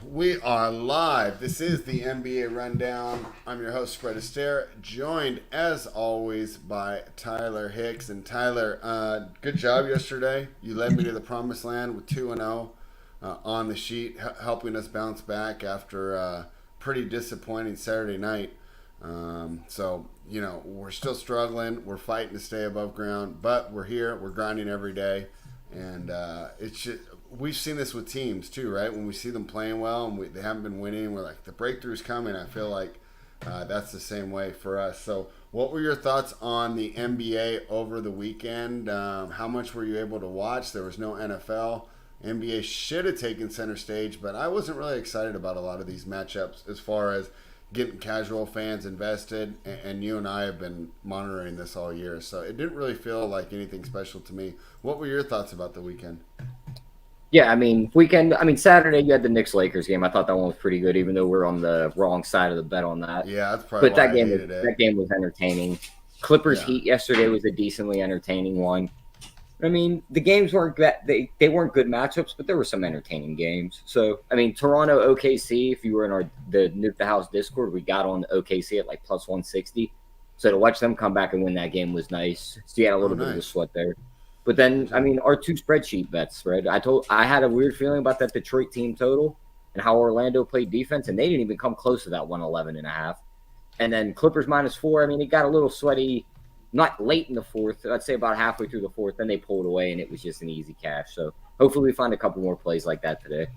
We are live. This is the NBA Rundown. I'm your host, Astaire, joined as always by Tyler Hicks. And Tyler, good job yesterday. You led me to the promised land with 2-0 on the sheet, helping us bounce back after a pretty disappointing Saturday night. We're still struggling. We're fighting to stay above ground, but we're here. We're grinding every day. And it's just, we've seen this with teams too, right? When we see them playing well and they haven't been winning, we're like, the breakthrough's coming. I feel like that's the same way for us. So, what were your thoughts on the NBA over the weekend? How much were you able to watch? There was no NFL. NBA should have taken center stage, but I wasn't really excited about a lot of these matchups as far as getting casual fans invested, and you and I have been monitoring this all year, so it didn't really feel like anything special to me. What were your thoughts about the weekend? Yeah, Saturday you had the Knicks-Lakers game. I thought that one was pretty good, even though we're on the wrong side of the bet on that. Yeah, that's probably But why that I game hated it. that game was entertaining. Clippers Heat yesterday was a decently entertaining one. The games weren't they weren't good matchups, but there were some entertaining games. So, Toronto OKC, if you were in the Nuke the House Discord, we got on OKC at like plus 160. So to watch them come back and win that game was nice. So you had a little bit of a sweat there. But then, our two spreadsheet bets, right? I had a weird feeling about that Detroit team total and how Orlando played defense, and they didn't even come close to that 111.5. And then Clippers -4. It got a little sweaty, not late in the fourth. I'd say about halfway through the fourth. Then they pulled away, and it was just an easy cash. So hopefully we find a couple more plays like that today.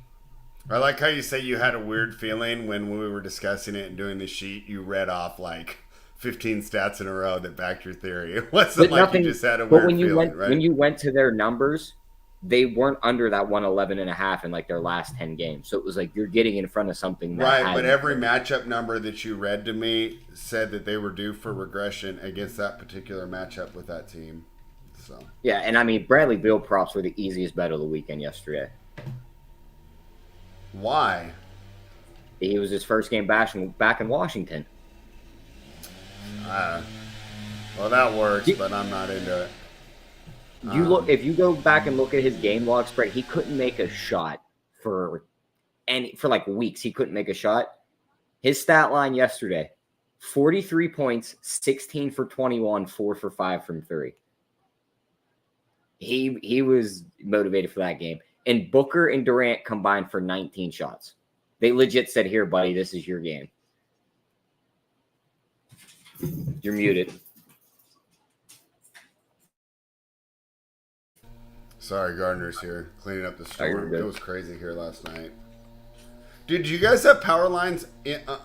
I like how you say you had a weird feeling when we were discussing it and doing the sheet. You read off like 15 stats in a row that backed your theory. It wasn't But like nothing, you just had a but weird feeling, right? when you went to their numbers, they weren't under that 111.5 in like their last 10 games. So it was like you're getting in front of something that Right, but every matchup number that you read to me said that they were due for regression against that particular matchup with that team. So yeah, and Bradley Beal props were the easiest bet of the weekend yesterday. why? He was his first game back in Washington. Well, that works, but I'm not into it. If you go back and look at his game log spread, he couldn't make a shot for like weeks. He couldn't make a shot. His stat line yesterday: 43 points, 16 for 21, 4 for 5 from 3. He was motivated for that game. And Booker and Durant combined for 19 shots. They legit said, "Here, buddy, this is your game." You're muted. Sorry, Gardner's here cleaning up the storm. It was crazy here last night. Did you guys have power lines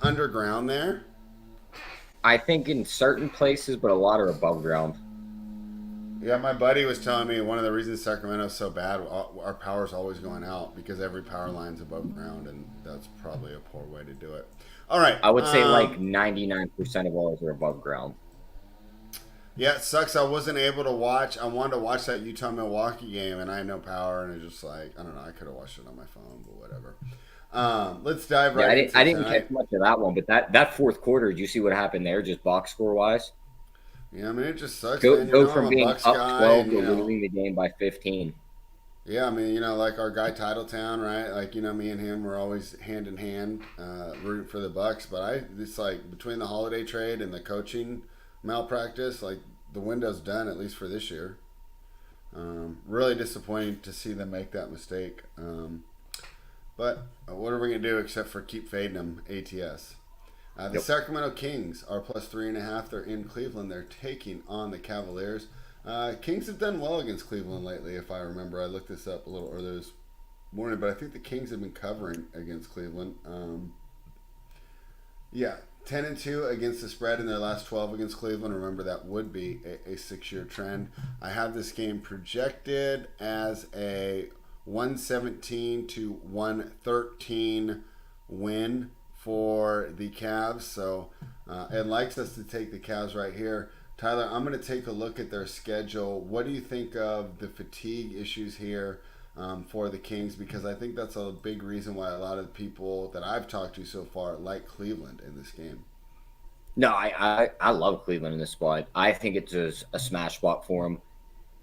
underground there? I think in certain places, but a lot are above ground. Yeah, my buddy was telling me one of the reasons Sacramento's so bad, our power's always going out because every power line's above ground, and that's probably a poor way to do it. All right. I would say like 99% of ours are above ground. Yeah, it sucks. I wasn't able to watch. I wanted to watch that Utah-Milwaukee game, and I had no power, and it's just like, I don't know. I could have watched it on my phone, but whatever. Let's dive right into I didn't catch much of that one, but that fourth quarter, did you see what happened there, just box score-wise? Yeah, it just sucks. Go from being up 12 and, to losing the game by 15. Yeah, like our guy Titletown, right? Like, me and him were always hand in hand rooting for the Bucks. But it's like between the holiday trade and the coaching malpractice, like the window's done, at least for this year. Really disappointing to see them make that mistake. But what are we going to do except for keep fading them ATS? The Sacramento Kings are plus 3.5. They're in Cleveland. They're taking on the Cavaliers. Kings have done well against Cleveland lately, if I remember. I looked this up a little earlier this morning, but I think the Kings have been covering against Cleveland. 10-2 against the spread in their last 12 against Cleveland. Remember, that would be a 6-year trend. I have this game projected as a 117 to 113 win for the Cavs. So it likes us to take the Cavs right here. Tyler, I'm going to take a look at their schedule. What do you think of the fatigue issues here for the Kings? Because I think that's a big reason why a lot of the people that I've talked to so far like Cleveland in this game. No, I love Cleveland in this spot. I think it's a smash spot for them.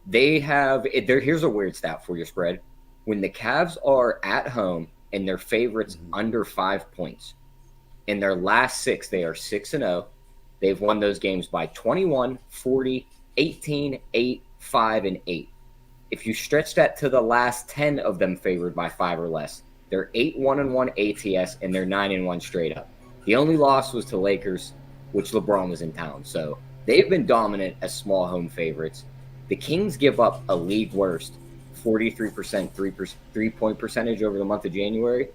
They have – here's a weird stat for your spread. When the Cavs are at home and their favorites under 5 points. In their last 6, they are 6-0. They've won those games by 21, 40, 18, 8, 5, and 8. If you stretch that to the last 10 of them favored by 5 or less, they're 8-1-1 ATS, and they're 9-1 straight up. The only loss was to Lakers, which LeBron was in town. So they've been dominant as small home favorites. The Kings give up a league worst 43% three-point percentage over the month of January.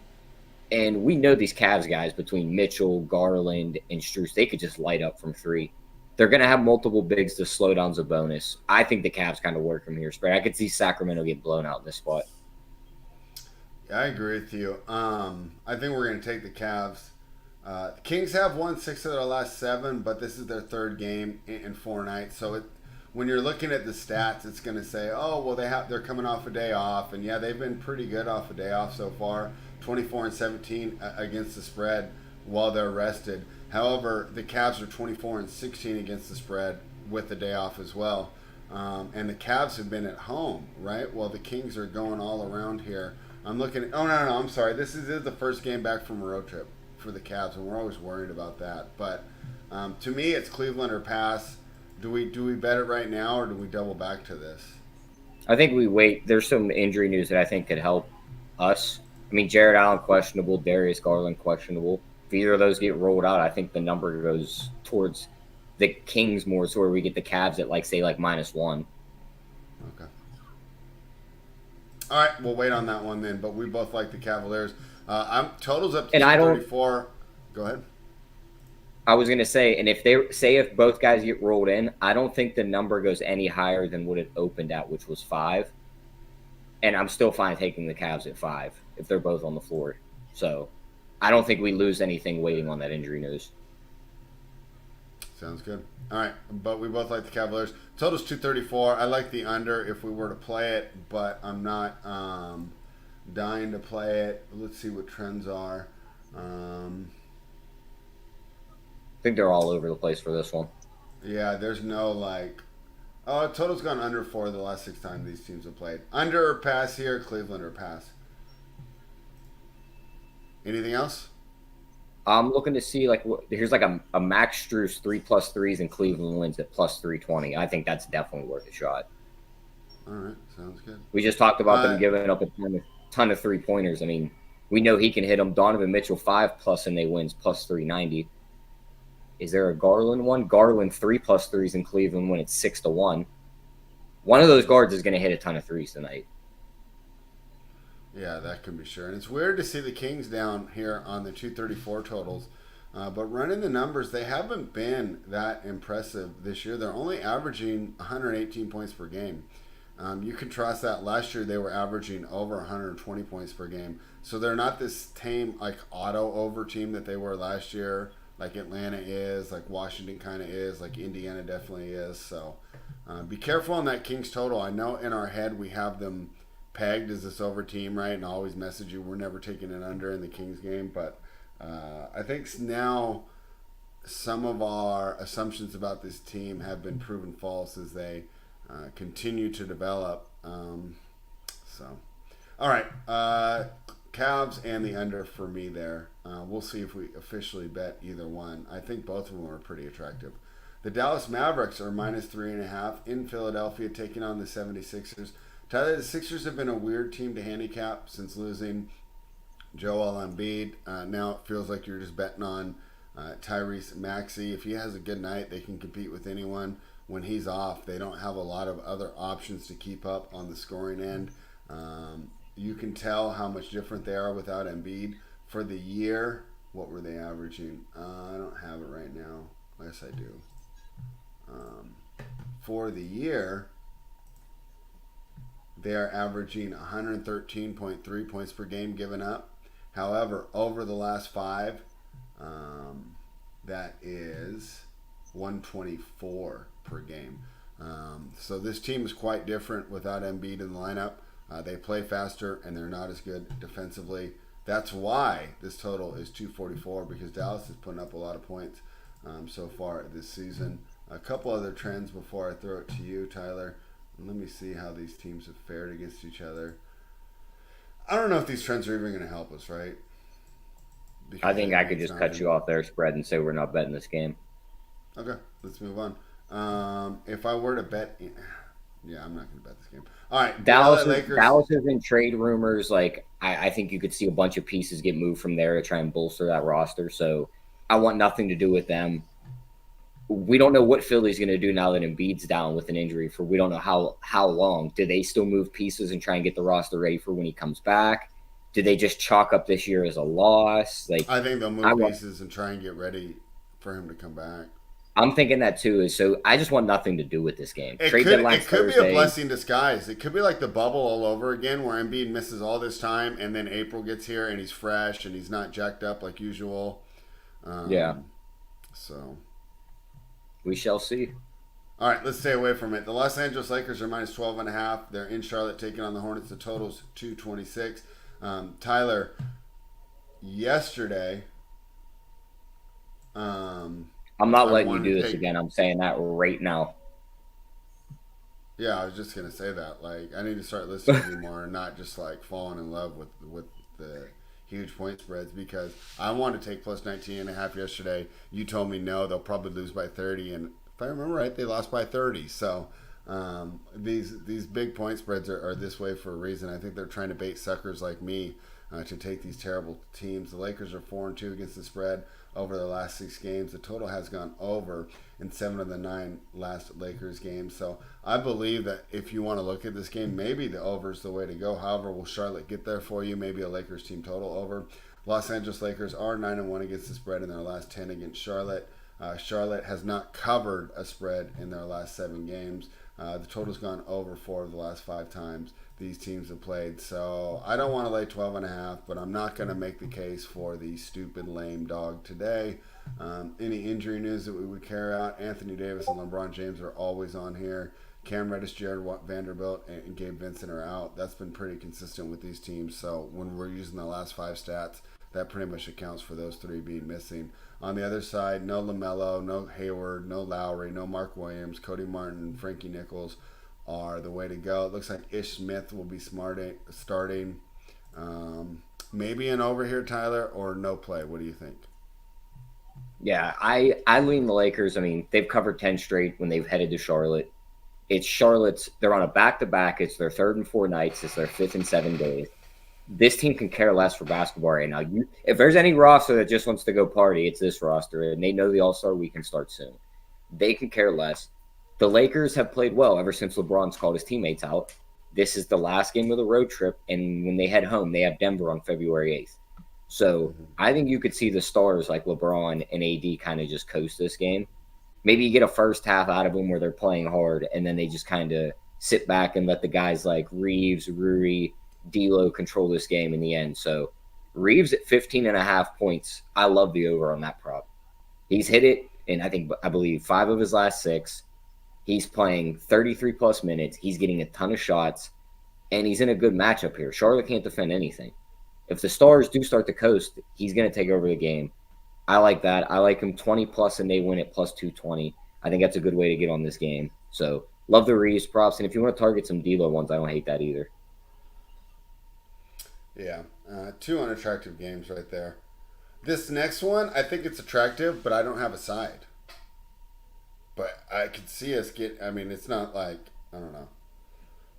And we know these Cavs guys between Mitchell, Garland, and Strus, they could just light up from 3. They're going to have multiple bigs to slow down's a bonus. I think the Cavs kind of work from here. But I could see Sacramento get blown out in this spot. Yeah, I agree with you. I think we're going to take the Cavs. The Kings have won 6 of their last 7, but this is their 3rd game in 4 nights. So when you're looking at the stats, it's going to say, oh, well, they're coming off a day off. And, yeah, they've been pretty good off a day off so far, 24-17 against the spread while they're rested. However, the Cavs are 24-16 against the spread with the day off as well. And the Cavs have been at home, right? While the Kings are going all around here. I'm looking at, no, I'm sorry. This is the first game back from a road trip for the Cavs, and we're always worried about that. But to me, it's Cleveland or pass. Do we bet it right now, or do we double back to this? I think we wait. There's some injury news that I think could help us. I mean, Jared Allen questionable, Darius Garland questionable. If either of those get rolled out, I think the number goes towards the Kings more, so where we get the Cavs at -1. Okay. All right, we'll wait on that one then. But we both like the Cavaliers. Totals up to 234. Go ahead. I was going to say, and if both guys get rolled in, I don't think the number goes any higher than what it opened at, which was 5. And I'm still fine taking the Cavs at 5 if they're both on the floor. So I don't think we lose anything waiting on that injury news. Sounds good. All right, but we both like the Cavaliers. Total's 234. I like the under if we were to play it, but I'm not dying to play it. Let's see what trends are. I think they're all over the place for this one. Yeah, there's no total's gone under 4 the last 6 times these teams have played. Under or pass here, Cleveland or pass. Anything else? I'm looking to see here's a Max Strus 3+3s and Cleveland wins at +320. I think that's definitely worth a shot. All right, sounds good. We just talked about them giving up a ton of 3-pointers. I mean, we know he can hit them. Donovan Mitchell 5+ and they wins +390. Is there a Garland one? Garland 3+3s in Cleveland when it's 6-1. One of those guards is going to hit a ton of 3s tonight. Yeah, that can be sure. And it's weird to see the Kings down here on the 234 totals. But running the numbers, they haven't been that impressive this year. They're only averaging 118 points per game. You contrast that. Last year, they were averaging over 120 points per game. So they're not this tame, auto-over team that they were last year, like Atlanta is, like Washington kind of is, like Indiana definitely is. So be careful on that Kings total. I know in our head we have them pegged as this over team, right? And I always message you, we're never taking it under in the Kings game. But I think now some of our assumptions about this team have been proven false as they continue to develop. All right. Cavs and the under for me there. We'll see if we officially bet either one. I think both of them are pretty attractive. The Dallas Mavericks are -3.5 in Philadelphia, taking on the 76ers. Tyler, the Sixers have been a weird team to handicap since losing Joel Embiid. Now it feels like you're just betting on Tyrese Maxey. If he has a good night, they can compete with anyone. When he's off, they don't have a lot of other options to keep up on the scoring end. You can tell how much different they are without Embiid. For the year, what were they averaging? I don't have it right now. Yes, I do. For the year, they are averaging 113.3 points per game given up. However, over the last 5, that is 124 per game. So this team is quite different without Embiid in the lineup. They play faster, and they're not as good defensively. That's why this total is 244, because Dallas is putting up a lot of points so far this season. A couple other trends before I throw it to you, Tyler. Let me see how these teams have fared against each other. I don't know if these trends are even going to help us, right? I Because think I could it's just not cut you in. off their spread and say we're not betting this game. Okay, let's move on. If I were to bet, yeah, I'm not going to bet this game. All right, the LA Lakers. Dallas is in trade rumors. Like I think you could see a bunch of pieces get moved from there to try and bolster that roster. So I want nothing to do with them. We don't know what Philly's going to do now that Embiid's down with an injury for we don't know how long. Do they still move pieces and try and get the roster ready for when he comes back? Do they just chalk up this year as a loss? Like I think they'll I move want, pieces and try and get ready for him to come back. I'm thinking that too. Is so I just want nothing to do with this game. It Trade could deadline's it could be a Thursday. blessing disguised. It could be like the bubble all over again, where Embiid misses all this time, and then April gets here and he's fresh and he's not jacked up like usual. Yeah, So, we shall see. all right, let's stay away from it. The Los Angeles Lakers are minus 12.5. They're in Charlotte taking on the Hornets. The total's 226. Tyler, yesterday, I'm not I letting you wanted do to this take. again. I'm saying that right now. Yeah, I was just gonna say that. Like, I need to start listening to you more and not just like falling in love with the huge point spreads because I wanted to take plus 19.5 yesterday. You told me no, they'll probably lose by 30, and if I remember right, they lost by 30. So these big point spreads are this way for a reason. I think they're trying to bait suckers like me to take these terrible teams. The Lakers are 4-2 against the spread over the last 6 games. The total has gone over in 7 of the 9 last Lakers games. So I believe that if you want to look at this game, maybe the over is the way to go. However, will Charlotte get there for you? Maybe a Lakers team total over. Los Angeles Lakers are 9-1 against the spread in their last 10 against Charlotte. Charlotte has not covered a spread in their last 7 games. The total's gone over 4 of the last 5 times these teams have played. So I don't want to lay 12.5, but I'm not going to make the case for the stupid lame dog today. Any injury news that we would carry out? Anthony Davis and LeBron James are always on here. Cam Reddish, Jared Vanderbilt, and Gabe Vincent are out. That's been pretty consistent with these teams. So when we're using the last 5 stats, that pretty much accounts for those 3 being missing. On the other side, no LaMelo, no Hayward, no Lowry, no Mark Williams, Cody Martin, Frankie Nichols are the way to go. It looks like Ish Smith will be starting. Maybe an over here, Tyler, or no play. What do you think? Yeah, I lean the Lakers. I mean, they've covered 10 straight when they've headed to Charlotte. It's Charlotte's. They're on a back-to-back. It's their 3rd and 4 nights. It's their 5th and 7 days. This team can care less for basketball right now. If there's any roster that just wants to go party, it's this roster, and they know the All-Star weekend starts soon. They can care less. The Lakers have played well ever since LeBron's called his teammates out. This is the last game of the road trip, and when they head home, they have Denver on February 8th. So I think you could see the stars like LeBron and AD kind of just coast this game. Maybe you get a first half out of them where they're playing hard, and then they just kind of sit back and let the guys like Reeves, Rui, D'Lo control this game in the end. So Reeves at 15.5 points. I love the over on that prop. He's hit it in I believe 5 of his last 6. He's playing 33 plus minutes. He's getting a ton of shots, and he's in a good matchup here. Charlotte can't defend anything. If the Stars do start to coast, he's going to take over the game. I like that. I like him 20 plus, and they win at plus 220. I think that's a good way to get on this game. So love the Reeves props, and if you want to target some D'Lo ones, I don't hate that either. Yeah, 2 unattractive games right there. This next one, I think it's attractive, but I don't have a side. But I could see us get. I mean, it's not like I don't know.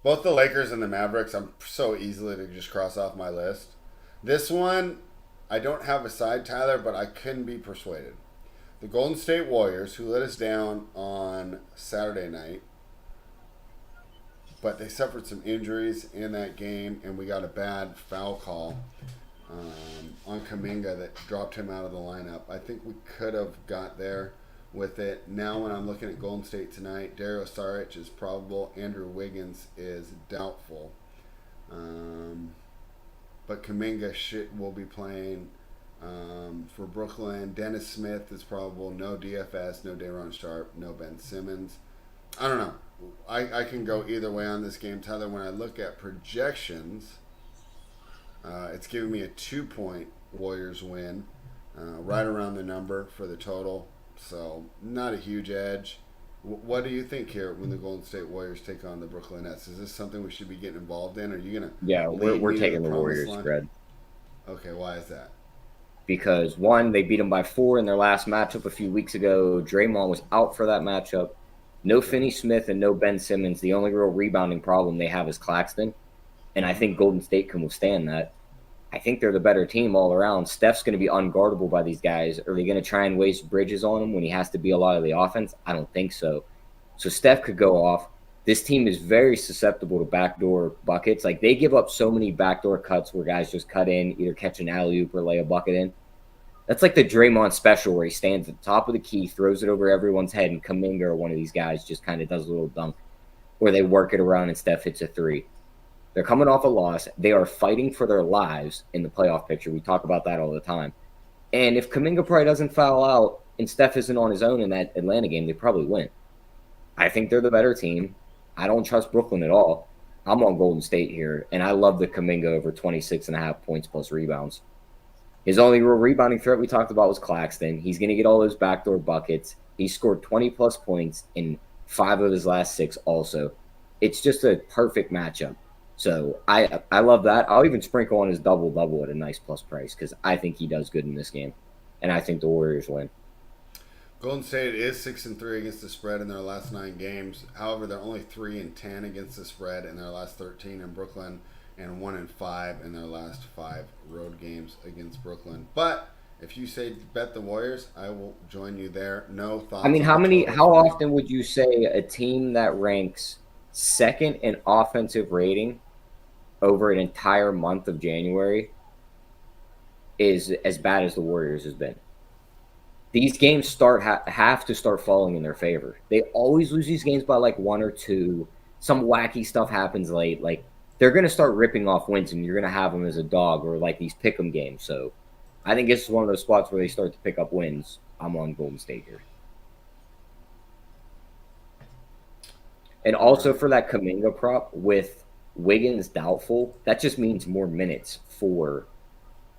Both the Lakers and the Mavericks, I'm so easily to just cross off my list. This one, I don't have a side, Tyler, but I couldn't be persuaded. The Golden State Warriors, who let us down on Saturday night, but they suffered some injuries in that game, and we got a bad foul call on Kuminga that dropped him out of the lineup. I think we could have got there with it. Now when I'm looking at Golden State tonight, Dario Saric is probable. Andrew Wiggins is doubtful. But Kuminga will be playing for Brooklyn. Dennis Smith is probable. No DFS, no Day'Ron Sharpe, no Ben Simmons. I don't know. I can go either way on this game, Tyler. When I look at projections, it's giving me a 2-point Warriors win, right around the number for the total. So not a huge edge. What do you think here when the Golden State Warriors take on the Brooklyn Nets? Is this something we should be getting involved in? Are you going Yeah, to lead we're me to the taking the promised Warriors line? spread Okay, why is that? because one, they beat them by 4 in their last matchup a few weeks ago. Draymond was out for that matchup. No Okay. Finney Smith and no Ben Simmons. The only real rebounding problem they have is Claxton, and I Mm-hmm. think Golden State can withstand that. I think they're the better team all around. Steph's going to be unguardable by these guys. Are they going to try and waste Bridges on him when he has to be a lot of the offense? I don't think so. So Steph could go off. This team is very susceptible to backdoor buckets. Like they give up so many backdoor cuts where guys just cut in, either catch an alley oop or lay a bucket in. That's like the Draymond special where he stands at the top of the key, throws it over everyone's head, and Kuminga or one of these guys just kind of does a little dunk, or they work it around and Steph hits a three. They're coming off a loss. They are fighting for their lives in the playoff picture. We talk about that all the time. And if Kuminga probably doesn't foul out and Steph isn't on his own in that Atlanta game, they probably win. I think they're the better team. I don't trust Brooklyn at all. I'm on Golden State here, and I love the Kuminga over 26.5 points plus rebounds. His only real rebounding threat we talked about was Claxton. He's going to get all those backdoor buckets. He scored 20 plus points in 5 of his last 6 also. It's just a perfect matchup. So I love that. I'll even sprinkle on his double-double at a nice plus price because I think he does good in this game. And I think the Warriors win. Golden State is 6-3 against the spread in their last 9 games. However, they're only 3-10 against the spread in their last 13 in Brooklyn, and 1-5 in their last 5 road games against Brooklyn. But if you say bet the Warriors, I will join you there. No I thoughts mean, on the total how for me. often would you say a team that ranks second in offensive rating over an entire month of January is as bad as the Warriors has been? These games have to start falling in their favor. They always lose these games by like 1 or 2. Some wacky stuff happens late. Like they're going to start ripping off wins, and you're going to have them as a dog or like these pick'em games. So I think this is one of those spots where they start to pick up wins. I'm on Golden State here. And All also right. for that Kuminga prop with Wiggins doubtful, that just means more minutes for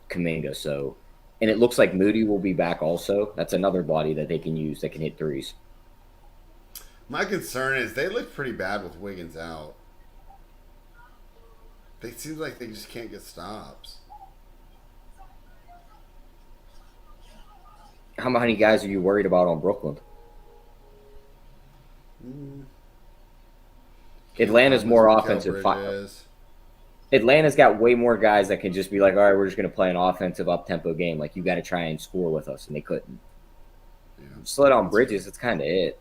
Kuminga. So, and it looks like Moody will be back also. That's another body that they can use that can hit threes. My concern is they look pretty bad with Wiggins out. They seem like they just can't get stops. How many guys are you worried about on Brooklyn? Mm, Cam Atlanta's Thomas, more Mikal offensive. Bridges. Atlanta's got way more guys that can just be like, all right, we're just going to play an offensive up-tempo game. Like, you got to try and score with us, and they couldn't. Yeah, Slid on that's fair. Bridges, that's kind of it.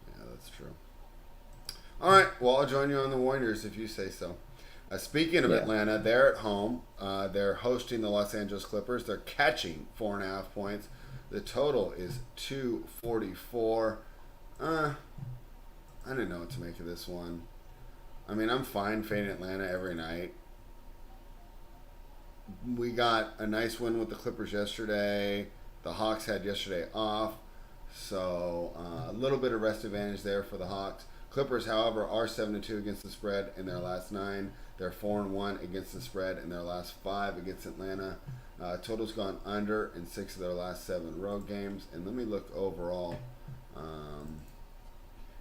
Yeah, that's true. All right. Well, I'll join you on the Warriors if you say so. Speaking of Yeah. Atlanta, they're at home. They're hosting the Los Angeles Clippers. They're catching 4.5 points. The total is 244. I didn't know what to make of this one. I mean, I'm fine fading Atlanta every night. We got a nice win with the Clippers yesterday. The Hawks had yesterday off, so a little bit of rest advantage there for the Hawks. Clippers, however, are 7-2 against the spread in their last 9. They're 4-1 against the spread in their last 5 against Atlanta. Total's gone under in 6 of their last 7 road games. And let me look overall um,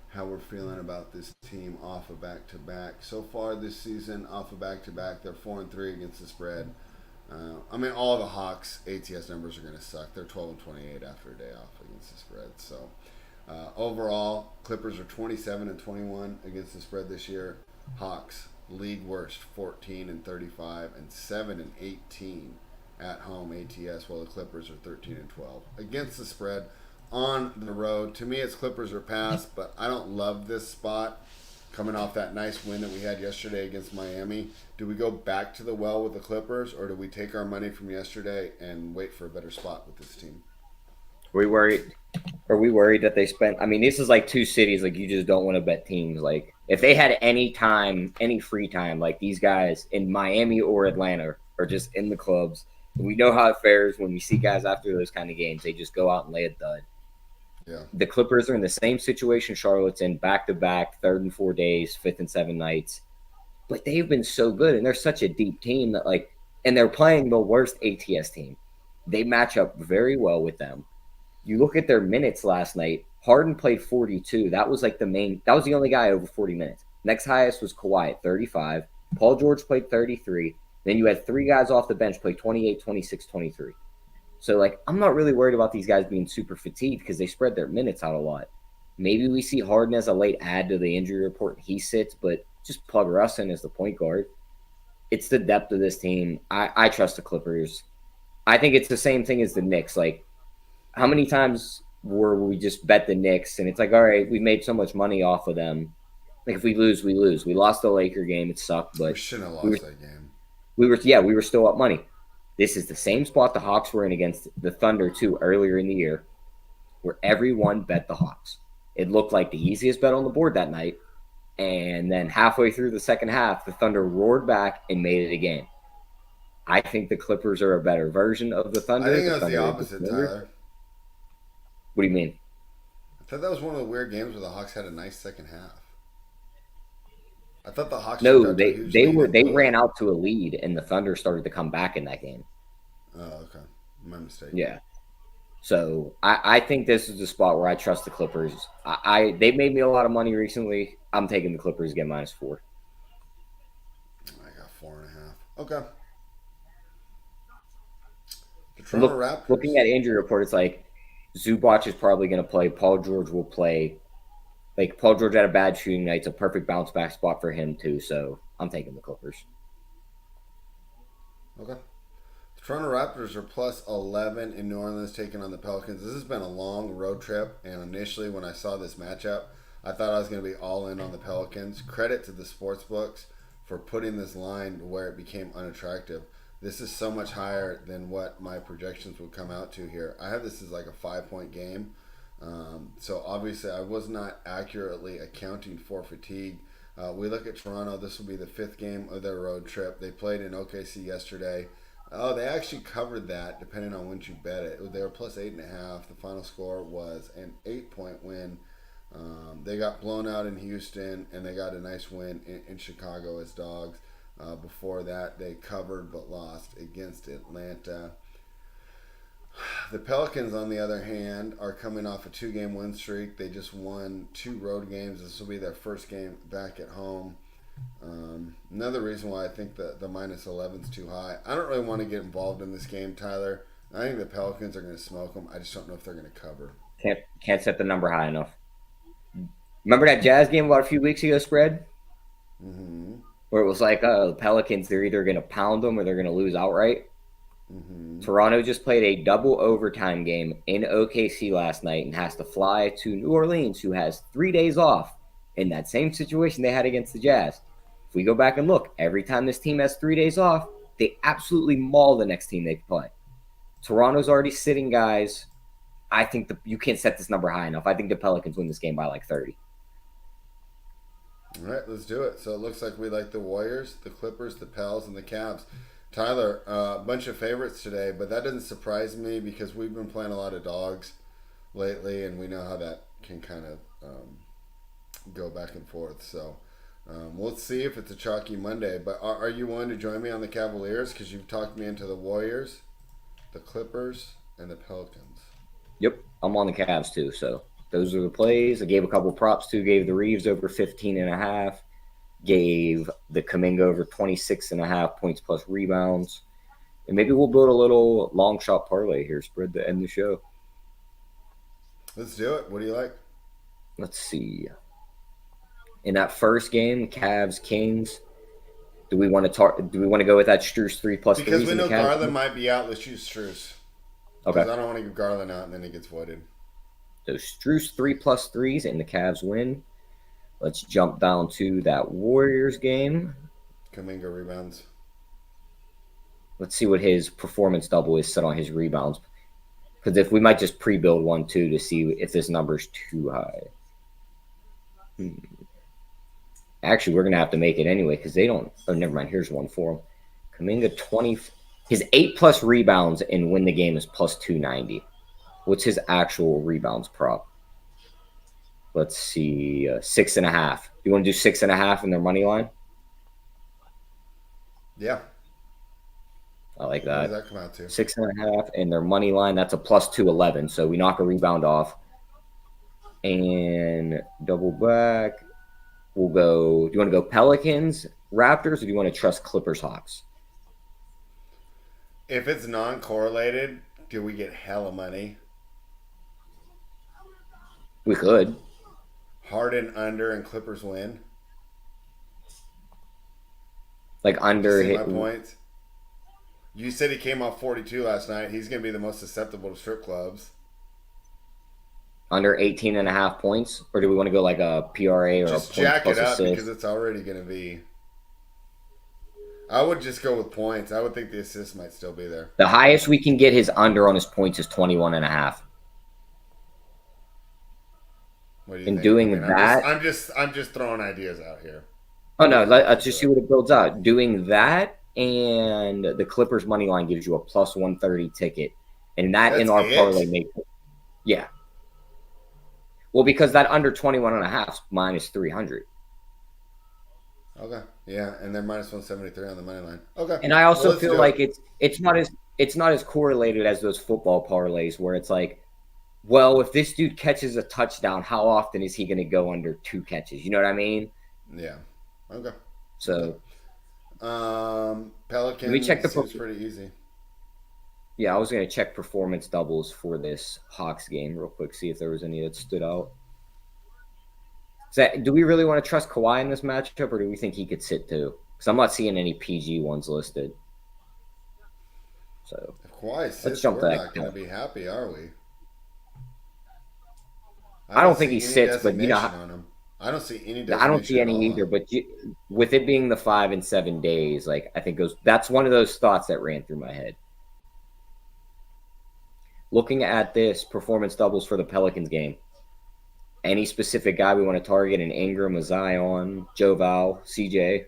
how we're feeling about this team off of back-to-back. So far this season, off of back-to-back, they're 4-3 against the spread. I mean, all the Hawks ATS numbers are going to suck. They're 12-28 after a day off against the spread. So overall, Clippers are 27-21 against the spread this year. Hawks league worst, 14-35 and 7-18 at home ATS, while the Clippers are 13-12 against the spread on the road. To me, it's Clippers or pass, but I don't love this spot. Coming off that nice win that we had yesterday against Miami, do we go back to the well with the Clippers, or do we take our money from yesterday and wait for a better spot with this team? We worried. Are we worried that they spent? I mean, this is like two cities. Like you just don't want to bet teams. Like if they had any time, any free time, like these guys in Miami or Atlanta are just in the clubs. We know how it fares when we see guys after those kind of games. They just go out and lay a dud. Yeah. The Clippers are in the same situation Charlotte's in, back to back, 3rd and 4 days, 5th and 7 nights. But they've been so good, and they're such a deep team that and they're playing the worst ATS team. They match up very well with them. You look at their minutes last night, Harden played 42. That was like that was the only guy over 40 minutes. Next highest was Kawhi at 35. Paul George played 33. Then you had 3 guys off the bench play 28, 26, 23. So, like, I'm not really worried about these guys being super fatigued because they spread their minutes out a lot. Maybe we see Harden as a late add to the injury report and he sits, but just plug Russ in as the point guard. It's the depth of this team. I trust the Clippers. I think it's the same thing as the Knicks. Like, how many times were we just bet the Knicks and it's like, all right, we made so much money off of them. Like, if we lose, we lose. We lost the Laker game. It sucked, but we shouldn't have lost that game. We were still up money. This is the same spot the Hawks were in against the Thunder, too, earlier in the year, where everyone bet the Hawks. It looked like the easiest bet on the board that night. And then halfway through the second half, the Thunder roared back and made it a game. I think the Clippers are a better version of the Thunder. I think that was the opposite, Tyler. What do you mean? I thought that was one of the weird games where the Hawks had a nice second half. I thought the Hawks. No, they ran out to a lead, and the Thunder started to come back in that game. Oh, okay, my mistake. Yeah. So I think this is the spot where I trust the Clippers. They've made me a lot of money recently. I'm taking the Clippers again -4. I got 4.5. Okay. The Toronto Raptors. Looking at injury report, it's like Zubac is probably going to play. Paul George will play. Like, Paul George had a bad shooting night. It's a perfect bounce back spot for him, too. So I'm taking the Clippers. Okay. The Toronto Raptors are +11 in New Orleans taking on the Pelicans. This has been a long road trip. And initially, when I saw this matchup, I thought I was going to be all in on the Pelicans. Credit to the sports books for putting this line where it became unattractive. This is so much higher than what my projections would come out to here. I have this as like a 5-point game. So obviously I was not accurately accounting for fatigue. We look at Toronto. This will be the 5th game of their road trip. They played in OKC yesterday. Oh, they actually covered that depending on when you bet it. They were +8.5. The final score was an 8-point win. They got blown out in Houston, and they got a nice win in Chicago as dogs. Before that, they covered but lost against Atlanta. The Pelicans, on the other hand, are coming off a 2-game win streak. They just won 2 road games. This will be their first game back at home. Another reason why I think the -11 is too high. I don't really want to get involved in this game, Tyler. I think the Pelicans are going to smoke them. I just don't know if they're going to cover. Can't set the number high enough. Remember that Jazz game about a few weeks ago spread? Mm-hmm. Where it was like, the Pelicans, they're either going to pound them or they're going to lose outright. Mm-hmm. Toronto just played a double overtime game in OKC last night and has to fly to New Orleans, who has 3 days off in that same situation they had against the Jazz. If we go back and look, every time this team has 3 days off, they absolutely maul the next team they play. Toronto's already sitting guys. I think you can't set this number high enough. I think the Pelicans win this game by like 30. All right, let's do it. So it looks like we like the Warriors, the Clippers, the Pels, and the Cavs. Tyler, a bunch of favorites today, but that doesn't surprise me because we've been playing a lot of dogs lately, and we know how that can kind of go back and forth. So let's see if it's a chalky Monday. But are you willing to join me on the Cavaliers? Because you've talked me into the Warriors, the Clippers, and the Pelicans. Yep, I'm on the Cavs too. So those are the plays. I gave a couple props too. Gave the Reeves over 15.5. Gave the Kuminga over 26.5 points plus rebounds. And maybe we'll build a little long shot parlay here, spread to end the show. Let's do it. What do you like? Let's see. In that first game, Cavs, Kings, do we want to go with that Strus 3+3? Because we know Garland might be out, let's use Strus. Okay. Because I don't want to give Garland out and then he gets voided. So Strus 3+3s and the Cavs win. Let's jump down to that Warriors game. Kuminga rebounds. Let's see what his performance double is set on his rebounds. Because if we might just pre-build one too to see if this number's too high. Actually, we're going to have to make it anyway because they don't. Oh, never mind. Here's one for him. Kuminga 20. His 8+ rebounds and win the game is +290. What's his actual rebounds prop? Let's see, 6.5. You want to do 6.5 in their money line? Yeah. I like that. What does that come out to? 6.5 in their money line. That's a +211. So we knock a rebound off. And double back. We'll go. Do you want to go Pelicans, Raptors, or do you want to trust Clippers, Hawks? If it's non-correlated, do we get hella money? We could. Harden under and Clippers win. Like under See hit. my points? You said he came off 42 last night. He's going to be the most susceptible to strip clubs. Under 18.5 points? Or do we want to go like a PRA or Just a point jack plus it up assist? because it's already going to be. I would just go with points. I would think the assist might still be there. The highest we can get his under on his points is 21.5. What do you In think? doing that, I'm just throwing ideas out here. oh no, let's just see what it builds out. Doing that and the Clippers money line gives you a plus 130 ticket, and that in our parlay makes it. Yeah. Well, because that under 21.5 is minus 300. Okay. Yeah, and they're minus 173 on the money line. Okay. And I also feel like it's not as correlated as those football parlays where it's like, well, if this dude catches a touchdown, how often is he going to go under 2 catches? You know what I mean? Yeah. Okay. So, Pelicans. let me check the seems pretty easy. Yeah, I was going to check performance doubles for this Hawks game real quick, see if there was any that stood out. Do we really want to trust Kawhi in this matchup, or do we think he could sit too? Because I'm not seeing any PG ones listed. So if Kawhi sits, let's jump we're back. not going to be happy, are we? I don't think he sits, but you know, I don't see any. I don't see any either. But with it being the 5 and 7 days, like I think that's one of those thoughts that ran through my head. Looking at this performance doubles for the Pelicans game, any specific guy we want to target? An Ingram, a Zion, Joe Val, CJ?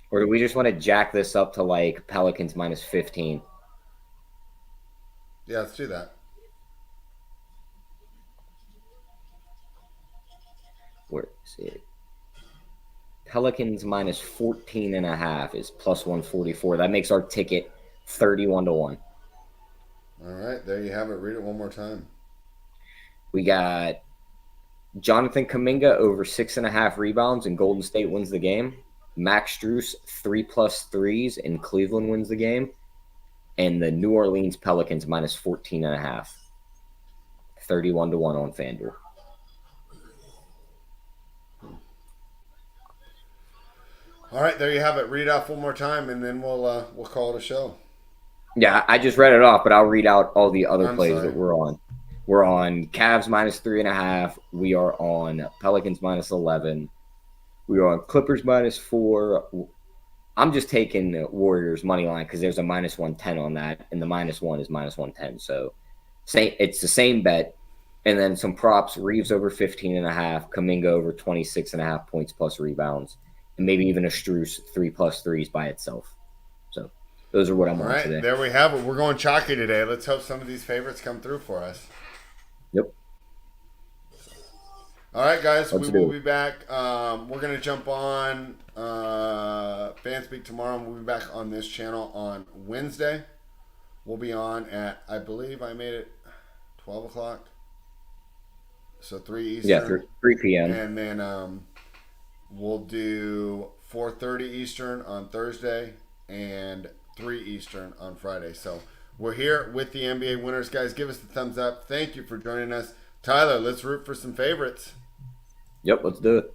Or do we just want to jack this up to like Pelicans minus 15? Yeah, let's do that. Where is it? Pelicans minus 14.5 is plus 144. That makes our ticket 31-1. All right, there you have it. Read it one more time. We got Jonathan Kuminga over 6.5 rebounds and Golden State wins the game. Max Strus 3+ threes and Cleveland wins the game. And the New Orleans Pelicans minus 14.5. 31-1 on FanDuel. All right, there you have it. Read it off one more time, and then we'll call it a show. Yeah, I just read it off, but I'll read out all the other plays that we're on. We're on Cavs minus 3.5. We are on Pelicans minus 11. We are on Clippers minus 4. I'm just taking the Warriors money line because there's a minus 110 on that, and the minus 1 is minus 110. So it's the same bet. And then some props: Reeves over 15.5, Kuminga over 26.5 points plus rebounds, and maybe even a Strus 3+ threes by itself. So those are what I'm on today. All right, there we have it. We're going chalky today. Let's hope some of these favorites come through for us. Yep. All right, guys, we will be back. We're going to jump on FanSpeak tomorrow. We'll be back on this channel on Wednesday. We'll be on at, I believe I made it 12 o'clock. So 3 Eastern. Yeah, 3 p.m. And then we'll do 4:30 Eastern on Thursday and 3 Eastern on Friday. So we're here with the NBA winners. Guys, give us the thumbs up. Thank you for joining us. Tyler, let's root for some favorites. Yep, let's do it.